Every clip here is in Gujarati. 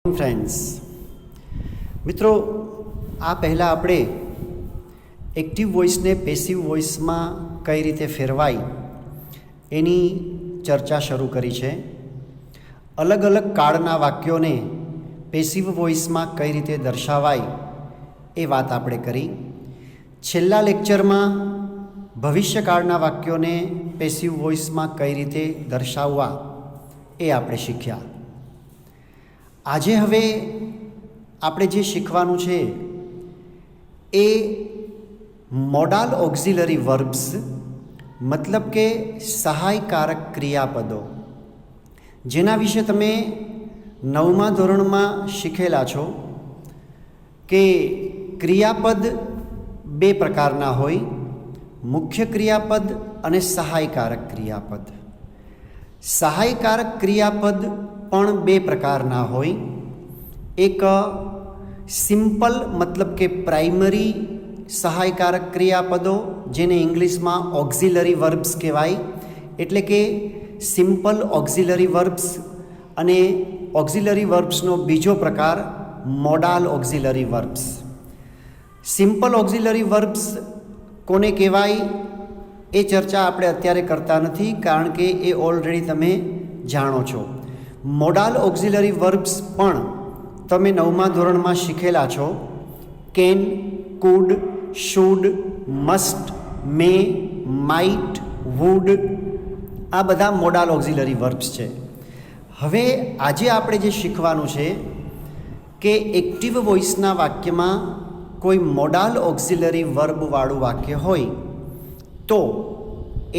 ફ્રેન્ડ્સ, મિત્રો, આ પહેલાં આપણે એક્ટિવ વોઇસને પેસિવ વોઇસમાં કઈ રીતે ફેરવાય એની ચર્ચા શરૂ કરી છે. અલગ અલગ કાળના વાક્યોને પેસિવ વોઇસમાં કઈ રીતે દર્શાવાય એ વાત આપણે કરી. છેલ્લા લેક્ચરમાં ભવિષ્યકાળના વાક્યોને પેસિવ વોઇસમાં કઈ રીતે દર્શાવવા એ આપણે શીખ્યા. આજે હવે આપણે જે શીખવાનું છે એ મોડાલ ઓક્ઝિલરી વર્બ્સ, મતલબ કે સહાયકારક ક્રિયાપદો, જેના વિશે તમે 9મા ધોરણમાં શીખેલા છો કે ક્રિયાપદ બે પ્રકારના હોય, મુખ્ય ક્રિયાપદ અને સહાયકારક ક્રિયાપદ. સહાયકારક ક્રિયાપદ પણ બે પ્રકારના હોય. એક સિમ્પલ મતલબ કે પ્રાઇમરી સહાયકારક ક્રિયાપદો, જેને ઇંગ્લિશમાં ઓક્ઝિલરી વર્બ્સ કહેવાય, એટલે કે સિમ્પલ ઓક્ઝિલરી વર્બ્સ. અને ઓક્ઝિલરી વર્બ્સનો બીજો પ્રકાર મોડાલ auxiliary verbs. Simple auxiliary verbs કોને કહેવાય એ ચર્ચા આપણે અત્યારે કરતા નથી, કારણ કે એ ઓલરેડી તમે જાણો છો. મોડાલ ઓક્ઝિલરી વર્બ્સ પણ તમે 9મા ધોરણમાં શીખેલા છો. Can, could, should, must, may, might, would, આ બધા મોડાલ ઓક્ઝિલરી વર્બ્સ છે. હવે આજે આપણે જે શીખવાનું છે કે એક્ટિવ વોઇસના વાક્યમાં કોઈ મોડાલ ઓક્ઝિલરી વર્બવાળું વાક્ય હોય તો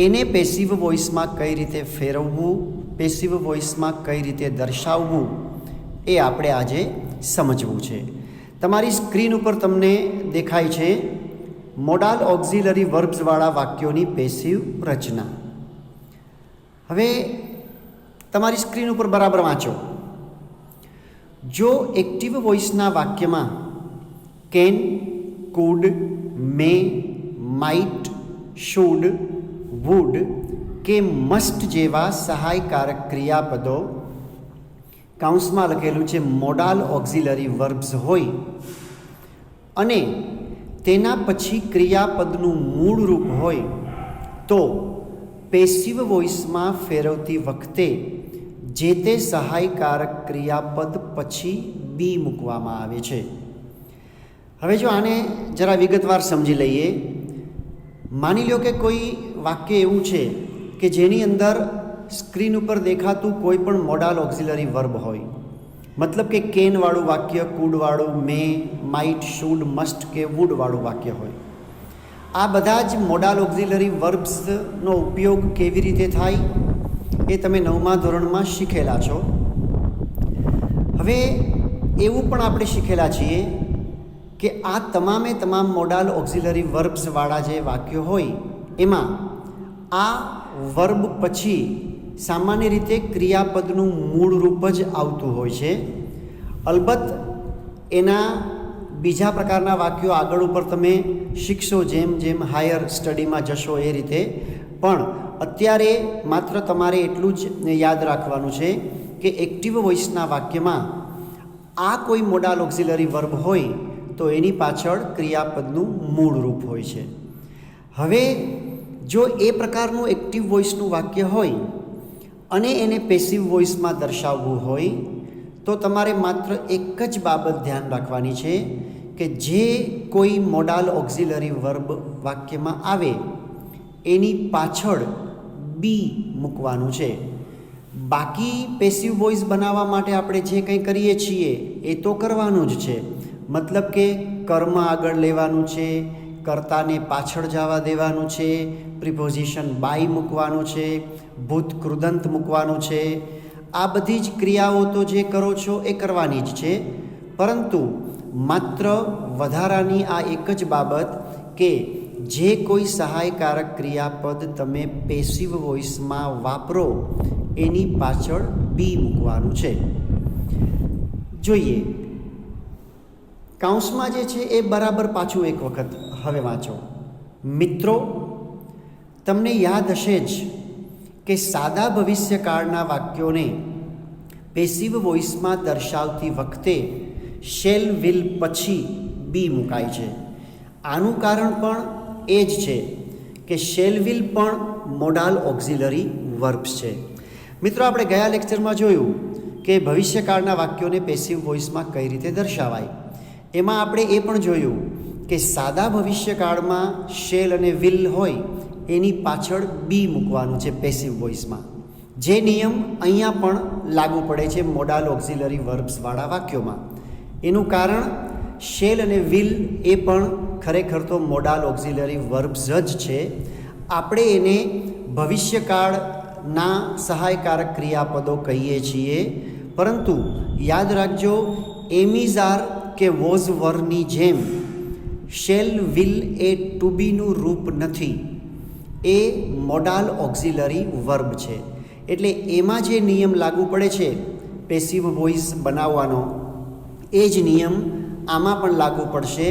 એને પેસિવ વોઇસમાં કઈ રીતે ફેરવવું, પેસિવ વોઇસમાં કઈ રીતે દર્શાવવું, એ આપણે આજે સમજવું છે. તમારી સ્ક્રીન ઉપર તમને દેખાય છે મોડાલ ઓક્ઝિલરી વર્બ્સવાળા વાક્યોની પેસિવ રચના. હવે તમારી સ્ક્રીન ઉપર બરાબર વાંચો. જો એક્ટિવ વોઇસના વાક્યમાં can, could, may, might, should, would કે મસ્ટ જેવા સહાયકારક ક્રિયાપદો, કાઉન્સમાં લખેલું છે મોડાલ ઓક્ઝિલરી વર્બ્સ હોય અને તેના પછી ક્રિયાપદનું મૂળ રૂપ હોય તો પેસિવ વોઇસમાં ફેરવતી વખતે જે તે સહાયકારક ક્રિયાપદ પછી બી મૂકવામાં આવે છે. હવે જો આને જરા વિગતવાર સમજી લઈએ. માની લો કે કોઈ વાક્ય એવું છે કે જેની અંદર સ્ક્રીન ઉપર દેખાતું કોઈ પણ મોડાલ ઓક્ઝિલરી વર્બ હોય, મતલબ કે કેનવાળું વાક્ય, કુડવાળું, મે, માઇટ, શુડ, મસ્ટ કે વુડવાળું વાક્ય હોય. આ બધા જ મોડાલ ઓક્ઝિલરી વર્બ્સનો ઉપયોગ કેવી રીતે થાય એ તમે 9મા ધોરણમાં શીખેલા છો. હવે એવું પણ આપણે શીખેલા છીએ કે આ તમામે તમામ મોડાલ ઓક્ઝિલરી વર્બ્સવાળા જે વાક્યો હોય એમાં આ વર્બ પછી સામાન્ય રીતે ક્રિયાપદનું મૂળ રૂપ જ આવતું હોય છે. અલબત્ત એના બીજા પ્રકારના વાક્યો આગળ ઉપર તમે શીખશો, જેમ જેમ હાયર સ્ટડીમાં જશો એ રીતે. પણ અત્યારે માત્ર તમારે એટલું જ યાદ રાખવાનું છે કે એક્ટિવ વોઇસના વાક્યમાં આ કોઈ મોડાલ ઓક્ઝિલરી વર્બ હોય તો એની પાછળ ક્રિયાપદનું મૂળ રૂપ હોય છે. હવે જો એ પ્રકારનું એક્ટિવ વોઇસનું વાક્ય હોય અને એને પેસિવ વોઇસમાં દર્શાવવું હોય તો તમારે માત્ર એક જ બાબત ધ્યાન રાખવાની છે કે જે કોઈ મોડાલ ઓક્ઝિલરી વર્બ વાક્યમાં આવે એની પાછળ બી મૂકવાનું છે. બાકી પેસિવ વોઇસ બનાવવા માટે આપણે જે કંઈ કરીએ છીએ એ તો કરવાનું જ છે. મતલબ કે કર્મ આગળ લેવાનું છે, કર્તાને પાછળ જવા દેવાનું છે, પ્રિપોઝિશન બાય મૂકવાનું છે, ભૂત કૃદંત મૂકવાનું છે. આ બધી જ ક્રિયાઓ તો જે કરો છો એ કરવાની જ છે, પરંતુ માત્ર વધારાની આ એક જ બાબત કે જે કોઈ સહાયકારક ક્રિયાપદ તમે પેસિવ વોઇસમાં વાપરો એની પાછળ બી મૂકવાનું છે. જોઈએ કાઉન્સમાં જે છે એ બરાબર પાછું એક વખત હવે વાંચો. મિત્રો, તમને યાદ હશે જ કે સાદા ભવિષ્યકાળના વાક્યોને પેસિવ વોઇસમાં દર્શાવતી વખતે શેલ વિલ પછી બી મુકાય છે. આનું કારણ પણ એ જ છે કે શેલ વિલ પણ મોડાલ ઓક્ઝિલરી વર્બ્સ છે. મિત્રો, આપણે ગયા લેક્ચરમાં જોયું કે ભવિષ્યકાળના વાક્યોને પેસિવ વોઇસમાં કઈ રીતે દર્શાવાય. એમાં આપણે એ પણ જોયું કે સાદા ભવિષ્યકાળમાં શેલ અને વિલ હોય એની પાછળ બી મૂકવાનું છે પેસિવ વોઇસમાં. જે નિયમ અહીંયા પણ લાગુ પડે છે મોડાલ ઓક્ઝિલરી વર્બ્સવાળા વાક્યોમાં. એનું કારણ શેલ અને વિલ એ પણ ખરેખર તો મોડાલ ઓક્ઝિલરી વર્બ્સ જ છે. આપણે એને ભવિષ્યકાળના સહાયકારક ક્રિયાપદો કહીએ છીએ, પરંતુ યાદ રાખજો, એમિઝ આર કે વોઝ વરની જેમ શેલ વિલ એ ટુ બીનું રૂપ નથી, એ મોડાલ ઓક્ઝિલરી વર્બ છે. એટલે એમાં જે નિયમ લાગુ પડે છે પેસિવ વોઇસ બનાવવાનો, એ જ નિયમ આમાં પણ લાગુ પડશે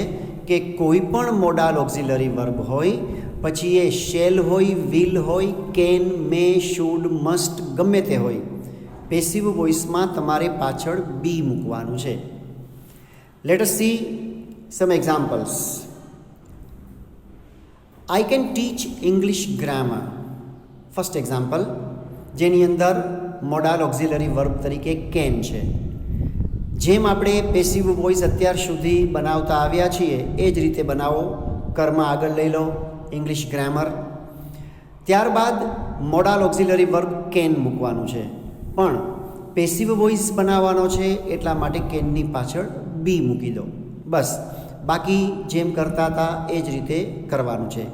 કે કોઈ પણ મોડાલ ઓક્ઝિલરી વર્બ હોય, પછી એ શેલ હોય, વિલ હોય, કેન, મે, શુડ, મસ્ટ, ગમે તે હોય, પેસિવ વોઇસમાં તમારે પાછળ બી મૂકવાનું છે. Let us C sum examples. I can teach English grammar. First example, જેની અંદર મોડાલ ઓક્ઝિલરી વર્બ તરીકે કેન છે. જેમ આપણે પેસિવ વોઇસ અત્યાર સુધી બનાવતા આવ્યા છીએ એ જ રીતે બનાવો. કર્મ આગળ લઈ લો, ઇંગ્લિશ ગ્રામર. ત્યારબાદ મોડાલ ઓક્ઝિલરી વર્બ કેન મૂકવાનું છે, પણ પેસિવ વોઇસ બનાવવાનો છે એટલા માટે કેનની પાછળ બી મૂકી દો. બસ, બાકી જેમ કરતા હતા એ જ રીતે કરવાનું છે.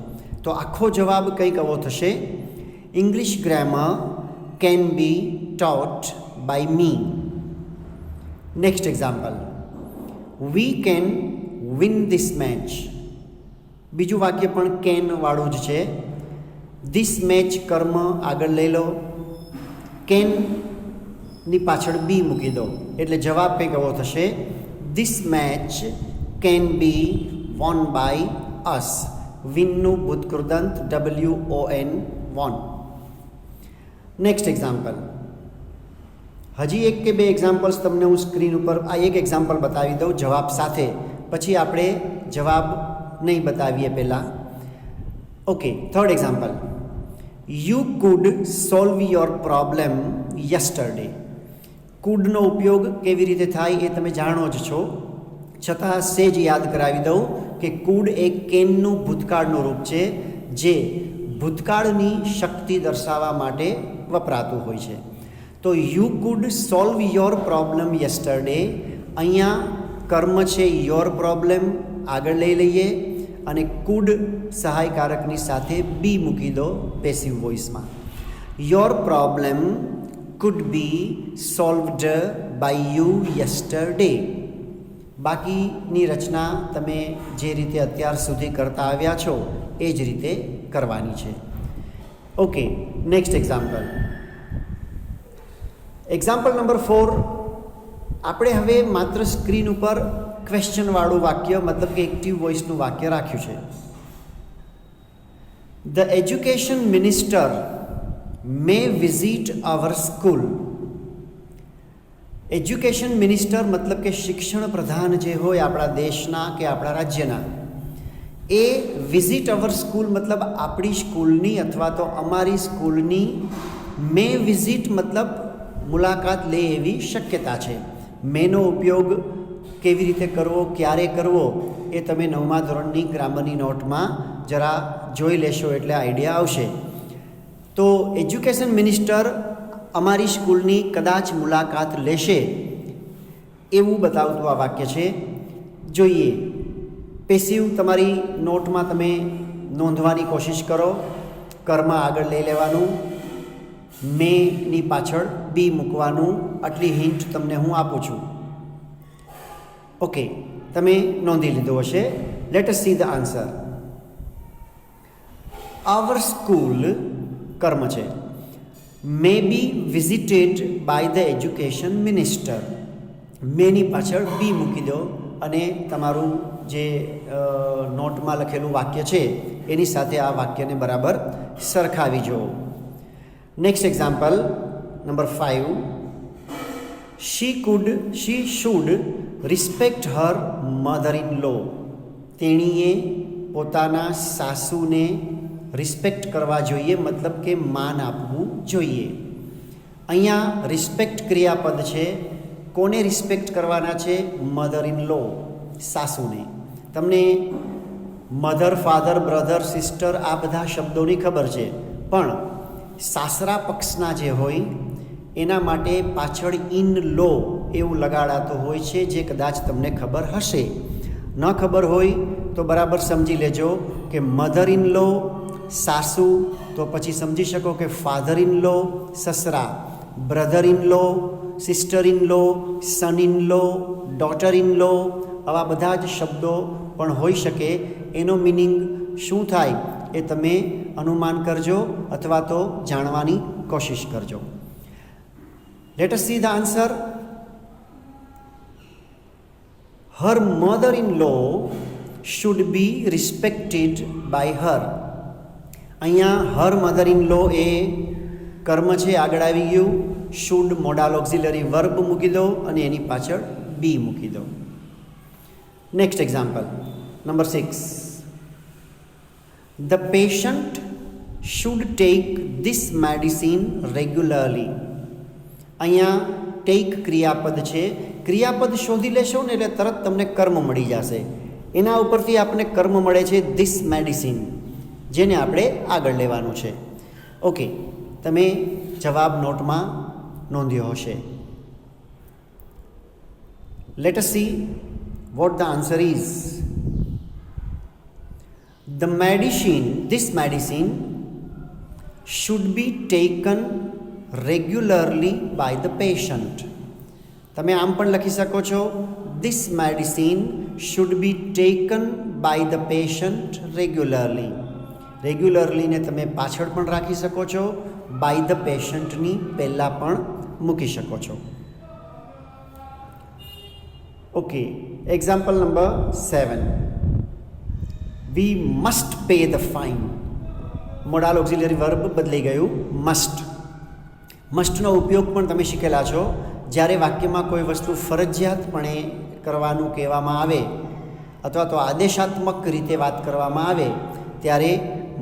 તો આખો જવાબ કંઈક આવો થશે: English grammar can be taught by me. Next example, we can win this match. બીજું વાક્ય પણ કેન વાળું જ છે. ધીસ મેચ કર્મ આગળ લઈ લો, કેનની પાછળ બી મૂકી દો, એટલે જવાબ કંઈક આવો થશે: this match can be won by us. વિનનું ભૂતકૃદંત WON, વોન. નેક્સ્ટ એક્ઝામ્પલ, હજી એક કે બે એક્ઝામ્પલ્સ તમને હું સ્ક્રીન ઉપર આ એક એક્ઝામ્પલ બતાવી દઉં જવાબ સાથે, પછી આપણે જવાબ નહીં બતાવીએ પહેલાં. Okay, third example, you could solve your problem yesterday. કુડનો ઉપયોગ કેવી રીતે થાય એ તમે જાણો જ છો, છતાં સેજ યાદ કરાવી દઉં કે કુડ એ કેનનું ભૂતકાળનું રૂપ છે, જે ભૂતકાળની શક્તિ દર્શાવવા માટે વપરાતું હોય છે. તો you could solve your problem yesterday, અહીંયા કર્મ છે યોર પ્રોબ્લેમ, આગળ લઈ લઈએ અને કુડ સહાયકારકની સાથે બી મૂકી દો પેસિવ વોઇસમાં. Your problem could be solved by you yesterday. બાકીની રચના તમે જે રીતે અત્યાર સુધી કરતા આવ્યા છો એ જ રીતે કરવાની છે. Okay, next example. Example number 4. આપણે હવે માત્ર સ્ક્રીન ઉપર ક્વેશ્ચનવાળું વાક્ય, મતલબ કે એક્ટિવ વોઇસનું વાક્ય રાખ્યું છે. The education minister May visit our school. Education minister મતલબ કે શિક્ષણ પ્રધાન જે હોય આપણા દેશના કે આપણા રાજ્યના, એ વિઝિટ અવર સ્કૂલ મતલબ આપણી સ્કૂલની અથવા તો અમારી સ્કૂલની મે વિઝિટ મતલબ મુલાકાત લે એવી શક્યતા છે. મેનો ઉપયોગ કેવી રીતે કરવો, ક્યારે કરવો, એ તમે 9મા ધોરણની ગ્રામરની નોટમાં જરા જોઈ લેશો એટલે આઈડિયા આવશે. તો એજ્યુકેશન મિનિસ્ટર અમારી સ્કૂલની કદાચ મુલાકાત લેશે એવું બતાવતું આ વાક્ય છે. જોઈએ, પેસિવ તમારી નોટમાં તમે નોંધવાની કોશિશ કરો. કર્મ આગળ લઈ લેવાનું, મેની પાછળ બી મૂકવાનું. આટલી હિન્ટ તમને હું આપું છું. ઓકે, તમે નોંધી લીધું હશે. Let us see the answer. Our school કર્મ છે, may be visited by the education minister. મેની પાછળ બી મૂકી દો અને તમારું જે નોટમાં લખેલું વાક્ય છે એની સાથે આ વાક્યને બરાબર સરખાવી જુઓ. Next example number 5. She should respect her mother in law. તેણીએ પોતાના સાસુને રિસ્પેક્ટ કરવા જોઈએ, મતલબ કે માન આપવું જોઈએ. અહીંયા રિસ્પેક્ટ ક્રિયાપદ છે. કોને રિસ્પેક્ટ કરવાના છે? મધર ઇન લો, સાસુને. તમને મધર, ફાધર, બ્રધર, સિસ્ટર આ બધા શબ્દોની ખબર છે, પણ સાસરા પક્ષના જે હોય એના માટે પાછળ ઇન લો એવું લગાડાતું હોય છે, જે કદાચ તમને ખબર હશે. ન ખબર હોય તો બરાબર સમજી લેજો કે મધર ઇન લો સાસુ, તો પછી સમજી શકો કે ફાધર ઇન લો સસરા, brother in law, sister in law, son in law, daughter in law, આવા બધા જ શબ્દો પણ હોઈ શકે. એનો મિનિંગ શું થાય એ તમે અનુમાન કરજો અથવા તો જાણવાની કોશિશ કરજો. Let us see the answer. Her mother in law should be respected by her. અહીંયા હર મધર ઇન લો એ કર્મ છે, આગળ આવી ગયું. શુડ મોડાલ ઓક્ઝિલરી વર્બ મૂકી દો અને એની પાછળ બી મૂકી દો. Next example number 6. The patient should take this medicine regularly. અહીંયા ટેક ક્રિયાપદ છે. ક્રિયાપદ શોધી લેશો ને એટલે તરત તમને કર્મ મળી જશે. એના ઉપરથી આપણને કર્મ મળે છે ધીસ મેડિસિન, જેને આપણે આગળ લેવાનું છે. ઓકે, તમે જવાબ નોટમાં નોંધ્યો હશે. Let us C what the answer is. The medicine, this medicine should be taken regularly by the patient. તમે આમ પણ લખી શકો છો, this medicine should be taken by the patient regularly. Regularly ને તમે પાછળ પણ રાખી શકો છો, by the patient ની પહેલાં પણ મૂકી શકો છો. Okay, example number 7. We must pay the fine. મોડાલ auxiliary verb બદલાઈ ગયું મસ્ટ. મસ્ટનો ઉપયોગ પણ તમે શીખેલા છો. જ્યારે વાક્યમાં કોઈ વસ્તુ ફરજિયાતપણે કરવાનું કહેવામાં આવે અથવા તો આદેશાત્મક રીતે વાત કરવામાં આવે ત્યારે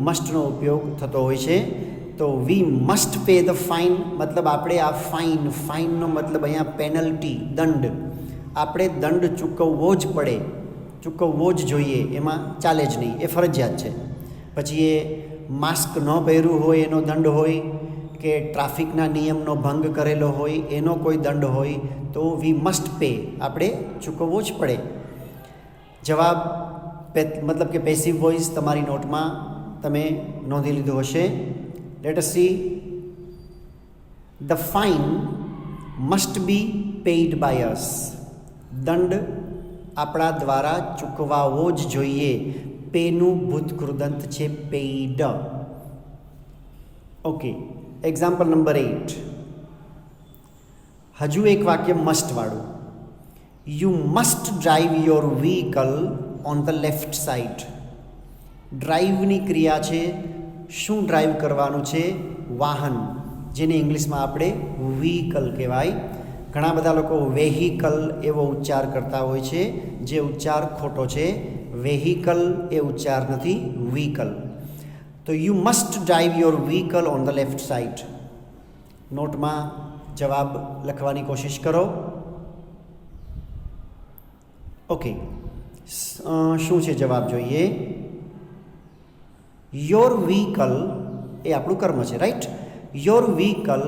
મસ્ટનો ઉપયોગ થતો હોય છે. તો we must pay the fine મતલબ આપણે આ ફાઇનનો મતલબ અહીંયા પેનલ્ટી, દંડ. આપણે દંડ ચૂકવવો જ પડે, ચૂકવવો જ જોઈએ, એમાં ચાલે જ નહીં, એ ફરજિયાત છે. પછી એ માસ્ક ન પહેર્યું હોય એનો દંડ હોય, કે ટ્રાફિકના નિયમનો ભંગ કરેલો હોય એનો કોઈ દંડ હોય, તો વી મસ્ટ પે, આપણે ચૂકવવો જ પડે. જવાબ મતલબ કે પેસિવ વોઇસ તમારી નોટમાં તમે નોંધી લીધું હશે. Let us see. The fine must be paid by us. દંડ આપણા દ્વારા ચૂકવાવો જ જોઈએ. પેનું ભૂતકૃદંત છે પેઇડ. Okay, example number 8. હજુ એક વાક્ય મસ્ટ વાળું. You must drive your vehicle on the left side. ડ્રાઈવની ક્રિયા છે. શું ડ્રાઈવ કરવાનું છે? વાહન, જેને ઇંગ્લિશમાં આપણે વ્હીકલ કહેવાય. ઘણા બધા લોકો વેહિકલ એવો ઉચ્ચાર કરતા હોય છે, જે ઉચ્ચાર ખોટો છે. વેહિકલ એ ઉચ્ચાર નથી, વ્હીકલ. તો you must drive your vehicle on the left side. નોટમાં જવાબ લખવાની કોશિશ કરો. ઓકે, શું છે જવાબ જોઈએ. યોર વ્હીકલ એ આપણું કર્મ છે, right. Your vehicle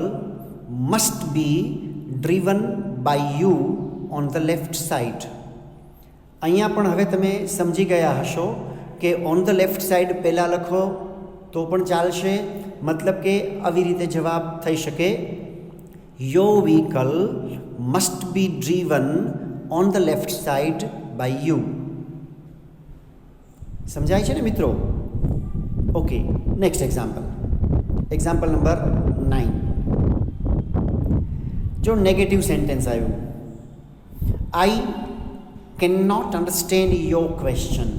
must be driven by you on the left side. અહીંયા પણ હવે તમે સમજી ગયા હશો કે ઓન ધ લેફ્ટ સાઈડ પહેલાં લખો તો પણ ચાલશે. મતલબ કે આવી રીતે જવાબ થઈ શકે. Your vehicle must be driven on the left side by you. સમજાય છે ને મિત્રો? Okay, next example. Example number 9. જો નેગેટિવ સેન્ટેન્સ આવ્યું, I can not understand your question.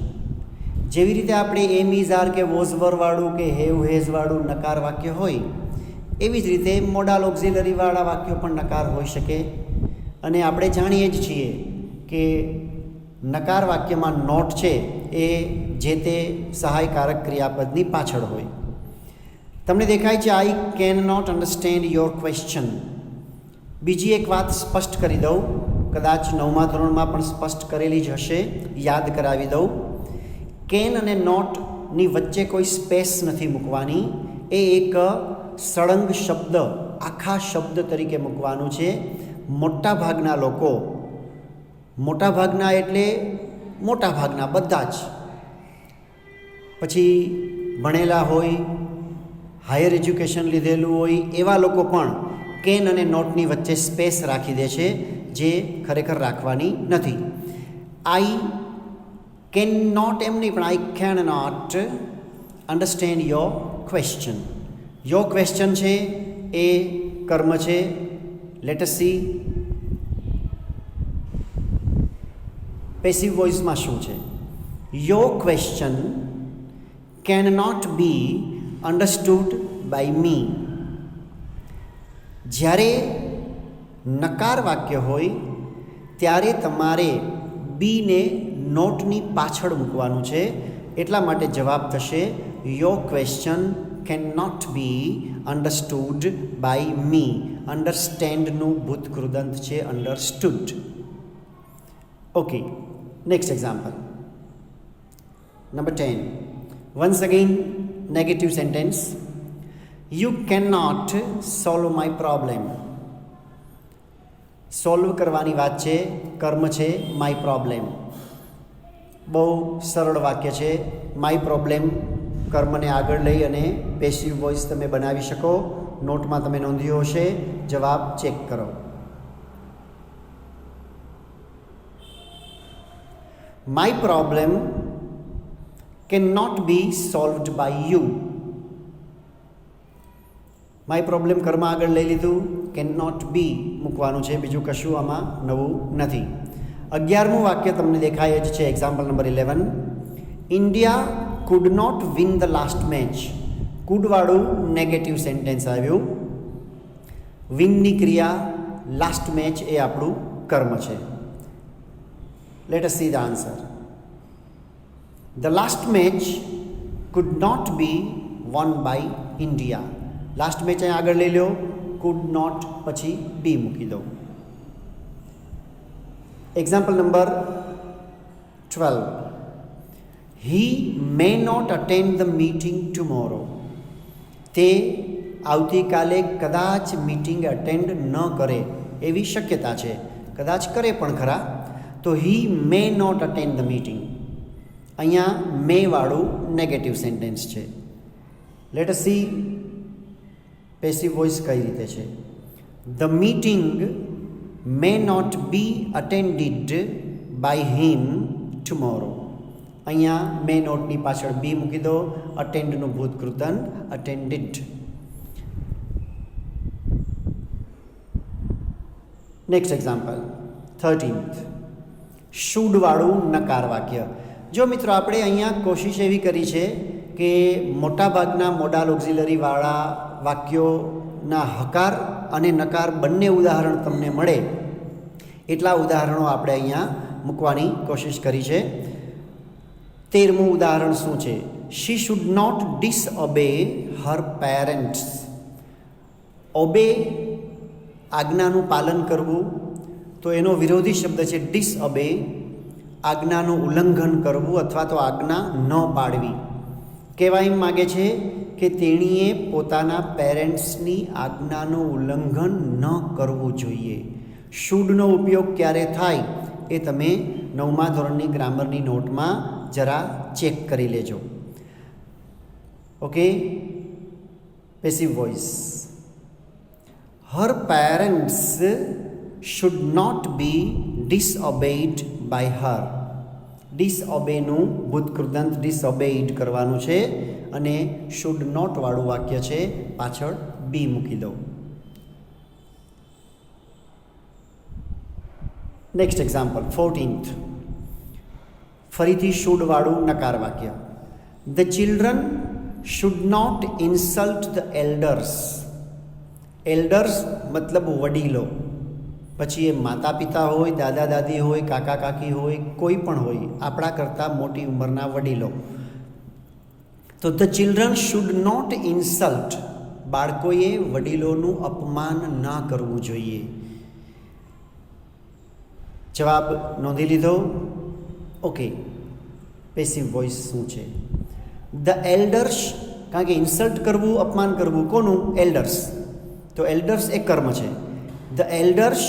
જેવી રીતે આપણે એમ ઇઝ આર કે વોઝ વર વાળું કે હેવ હેઝ વાળું નકાર વાક્ય હોય, એવી જ રીતે મોડાલ ઓક્ઝિલરી વાળા વાક્યો પણ નકાર હોઈ શકે. અને આપણે જાણીએ જ છીએ કે નકાર વાક્યમાં નોટ છે એ જે તે સહાયકારક ક્રિયાપદની પાછળ હોય. તમને દેખાય છે I can not understand your question. બીજી એક વાત સ્પષ્ટ કરી દઉં, કદાચ 9મા ધોરણમાં પણ સ્પષ્ટ કરેલી જ હશે, યાદ કરાવી દઉં. કેન અને નોટની વચ્ચે કોઈ સ્પેસ નથી મૂકવાની. એ એક સળંગ શબ્દ, આખા શબ્દ તરીકે મૂકવાનું છે. મોટાભાગના લોકો, મોટાભાગના એટલે મોટાભાગના બધા જ, પછી ભણેલા હોય, હાયર એજ્યુકેશન લીધેલું હોય એવા લોકો પણ કેન અને નોટની વચ્ચે સ્પેસ રાખી દે છે, જે ખરેખર રાખવાની નથી. આઈ કેન નોટ એમ નહીં, પણ I can not understand your question. Your question છે એ કર્મ છે. લેટ અસ સી પેસિવ વોઇસમાં શું છે. Your question can not be understood by me. જ્યારે નકાર વાક્ય હોય ત્યારે તમારે બીને નોટની પાછળ મૂકવાનું છે. એટલા માટે જવાબ થશે your question can not be understood by me. અન્ડરસ્ટેન્ડનું ભૂતકૃદંત છે understood. Okay, next example, number 10. Once again negative sentence. You can not solve my problem. Solve કરવાની વાત છે, કર્મ છે માય પ્રોબ્લેમ. બહુ સરળ વાક્ય છે. માય પ્રોબ્લેમ કર્મને આગળ લઈ અને પેસિવ વોઇસ તમે બનાવી શકો. નોટમાં તમે નોંધ્યું હશે. જવાબ ચેક કરો. My problem can not be solved by you. My problem કર્મ આગળ લઈ લીધું, કેન નોટ બી મૂકવાનું છે, બીજું કશું આમાં નવું નથી. 11મું વાક્ય તમને દેખાય જ છે. Example number 11. India could not win the last match. કુડવાળું નેગેટિવ સેન્ટેન્સ આવ્યું. વિનની ક્રિયા, લાસ્ટ મેચ એ આપણું કર્મ છે. Let us see the answer. The last match could not be won by India. Last match અહીં આગળ લઈ લો, કુડ નોટ પછી બી મૂકી દો. Example number 12. He may not attend the meeting tomorrow. તે આવતીકાલે કદાચ મીટિંગ અટેન્ડ ન કરે એવી શક્યતા છે. કદાચ કરે પણ ખરા. તો he may not attend the meeting. અહીંયા મે વાળું નેગેટિવ સેન્ટેન્સ છે. Let us see passive voice કઈ રીતે છે. The meeting may not be attended by him tomorrow. અહીંયા મે નોટની પાછળ બી મૂકી દો. અટેન્ડનું ભૂતકૃતન attended. Next example 13th. Should વાળું નકાર વાક્ય. જો મિત્રો આપણે અહીંયા કોશિશ એવી કરી છે કે મોટાભાગના મોડાલ ઓક્ઝિલરી વાળા વાક્યોના હકાર અને નકાર બંને ઉદાહરણ તમને મળે એટલા ઉદાહરણો આપણે અહીંયા મૂકવાની કોશિશ કરી છે. 13મું ઉદાહરણ શું છે. She should not disobey her parents. Obey આજ્ઞાનું પાલન કરવું, તો એનો વિરોધી શબ્દ છે ડિસઓબે. આજ્ઞાનું ઉલ્લંઘન કરવું અથવા તો આજ્ઞા ન પાડવી. કહેવા એમ માગે છે કે તેણીએ પોતાના પેરેન્ટ્સની આજ્ઞાનું ઉલ્લંઘન ન કરવું જોઈએ. શુડનો ઉપયોગ ક્યારે થાય એ તમે 9મા ધોરણની ગ્રામરની નોટમાં જરા ચેક કરી લેજો. Okay, passive voice. Her parents should not be disobeyed by her. ડિસઓબેનું ભૂતકૃદંત ડિસઓબેડ કરવાનું છે અને શુડ નોટ વાળું વાક્ય છે, પાછળ બી મૂકી દો. Next example 14th. ફરીથી શુડ વાળું નકાર વાક્ય. The children should not insult the elders. Elders મતલબ વડીલો. પછી એ માતા પિતા હોય, દાદા દાદી હોય, કાકા કાકી હોય, કોઈ પણ હોય, આપણા કરતાં મોટી ઉંમરના વડીલો. તો the children should not insult, બાળકોએ વડીલોનું અપમાન ના કરવું જોઈએ. જવાબ નોંધી લીધો? ઓકે. પેસિવ વોઇસ શું છે? ધ એલ્ડર્સ, કારણ કે ઇન્સલ્ટ કરવું, અપમાન કરવું કોનું? એલ્ડર્સ. તો એલ્ડર્સ એ કર્મ છે. The elders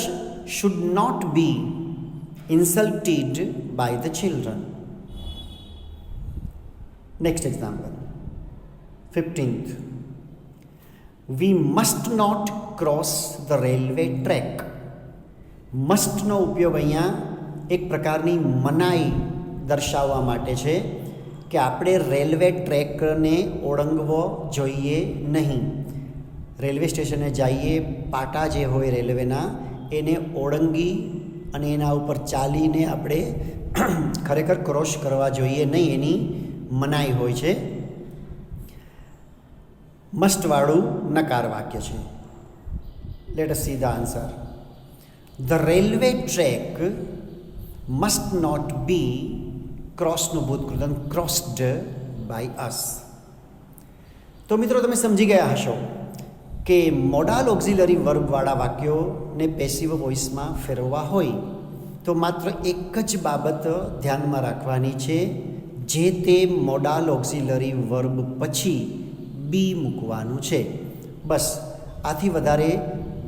should not be insulted by the children. Next example 15th. We must not cross the railway track. મસ્ટનો ઉપયોગ અહીંયા એક પ્રકારની મનાઈ દર્શાવવા માટે છે કે આપણે રેલવે ટ્રેકને ઓળંગવો જોઈએ નહીં. રેલવે સ્ટેશને જઈએ, પાટા જે હોય રેલવેના એને ઓળંગી અને એના ઉપર ચાલીને આપણે ખરેખર ક્રોસ કરવા જોઈએ નહીં, એની મનાઈ હોય છે. મસ્ટવાળું નકાર વાક્ય છે. Let us see the answer. The railway track must not be, ક્રોસનું ભૂતકૃતમ ક્રોસ્ડ બાય અસ. તો મિત્રો તમે સમજી ગયા હશો કે મોડાલ ઓક્ઝિલરી વર્બવાળા વાક્યોને પેસિવ વોઇસમાં ફેરવવા હોય તો માત્ર એક જ બાબત ધ્યાનમાં રાખવાની છે, જે તે મોડાલ ઓક્ઝિલરી વર્બ પછી બી મૂકવાનું છે. બસ, આથી વધારે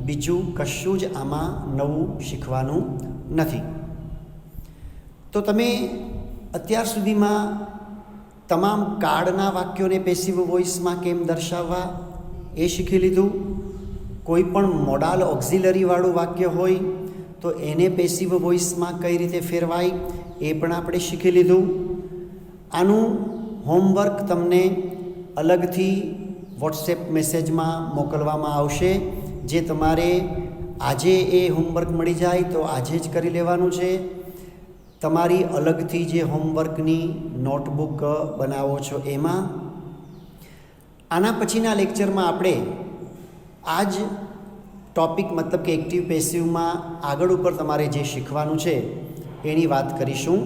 બીજું કશું જ આમાં નવું શીખવાનું નથી. તો તમે અત્યાર સુધીમાં તમામ કાળના વાક્યોને પેસિવ વોઇસમાં કેમ દર્શાવવા એ શીખી લીધું. કોઈ પણ મોડાલ ઓક્ઝિલરીવાળું વાક્ય હોય તો એને પેસિવ વોઇસમાં કઈ રીતે ફેરવાય એ પણ આપણે શીખી લીધું. આનું હોમવર્ક તમને અલગથી વોટ્સએપ મેસેજમાં મોકલવામાં આવશે, જે તમારે આજે એ હોમવર્ક મળી જાય તો આજે જ કરી લેવાનું છે. તમારી અલગથી જે હોમવર્કની નોટબુક બનાવો છો એમાં. આના પછીના લેક્ચરમાં આપણે આ જ ટૉપિક મતલબ કે એક્ટિવ પેસિવમાં આગળ ઉપર તમારે જે શીખવાનું છે એની વાત કરીશું.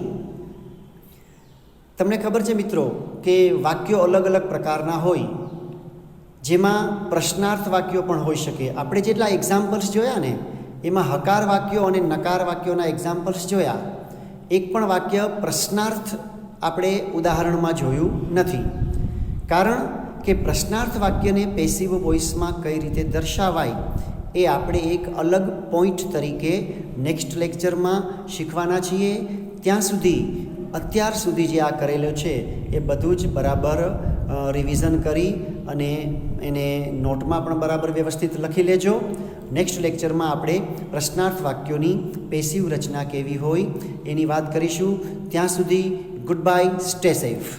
તમને ખબર છે મિત્રો કે વાક્યો અલગ અલગ પ્રકારના હોય, જેમાં પ્રશ્નાર્થ વાક્યો પણ હોઈ શકે. આપણે જેટલા એક્ઝામ્પલ્સ જોયા ને એમાં હકાર વાક્યો અને નકાર વાક્યોના એક્ઝામ્પલ્સ જોયા. એક પણ વાક્ય પ્રશ્નાર્થ આપણે ઉદાહરણમાં જોયું નથી, કારણ કે પ્રશ્નાર્થ વાક્યને પેસિવ વોઇસમાં કઈ રીતે દર્શાવાય એ આપણે એક અલગ પોઈન્ટ તરીકે નેક્સ્ટ લેક્ચરમાં શીખવાના છીએ. ત્યાં સુધી અત્યાર સુધી જે આ કરેલું છે એ બધું જ બરાબર રિવિઝન કરી અને એને નોટમાં પણ બરાબર વ્યવસ્થિત લખી લેજો. નેક્સ્ટ લેક્ચરમાં આપણે પ્રશ્નાર્થ વાક્યોની પેસિવ રચના કેવી હોય એની વાત કરીશું. ત્યાં સુધી ગુડ બાય, સ્ટે સેફ.